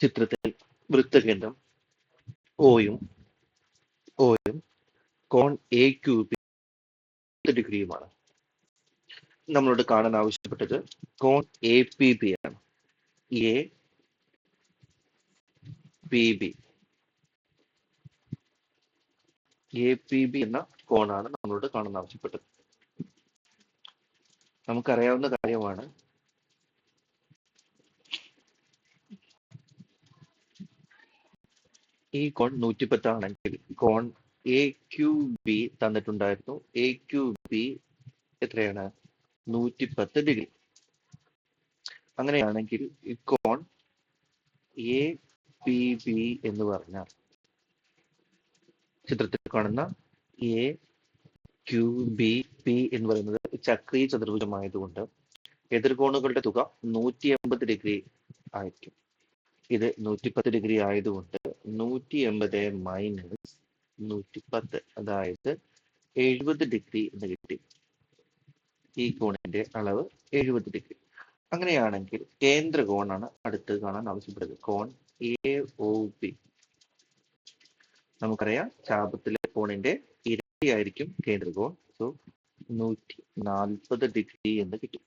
ചിത്രത്തിൽ വൃത്തകേന്ദ്രം ഓയും കോൺ A Q B ഡിഗ്രിയുമാണ്. നമ്മളോട് കാണാൻ ആവശ്യപ്പെട്ടത് കോൺ എ പി ബി ആണ്. എ പി ബി എന്ന കോണാണ് നമ്മളോട് കാണാൻ ആവശ്യപ്പെട്ടത്. നമുക്കറിയാവുന്ന കാര്യമാണ് ഈ കോൺ 110 ആണെങ്കിൽ കോൺ എ ക്യു ബി തന്നിട്ടുണ്ടായിരുന്നു. എ ക്യു ബി എത്രയാണ്? 110 ഡിഗ്രി. അങ്ങനെയാണെങ്കിൽ ഈ കോൺ എ പി ബി എന്ന് പറഞ്ഞാൽ ചിത്രത്തിൽ കാണുന്ന എ ക്യു ബി പി എന്ന് പറയുന്നത് ചക്രീയ ചതുർഭുജമായതുകൊണ്ട് എതിർകോണുകളുടെ തുക 180 ഡിഗ്രി ആയിരിക്കും. ഇത് 110 ഡിഗ്രി ആയതുകൊണ്ട് 180 മൈനസ് 110, അതായത് 70 ഡിഗ്രി എന്ന് കിട്ടി. ഈ കോണിന്റെ അളവ് 70 ഡിഗ്രി. അങ്ങനെയാണെങ്കിൽ കേന്ദ്ര കോണാണ് അടുത്ത് കാണാൻ ആവശ്യപ്പെടുന്നത്. കോൺ എ ഒ ബി. നമുക്കറിയാം ചാപത്തിലെ കോണിന്റെ ഇരട്ടിയായിരിക്കും കേന്ദ്ര കോൺ. സോ 140 ഡിഗ്രി എന്ന് കിട്ടും.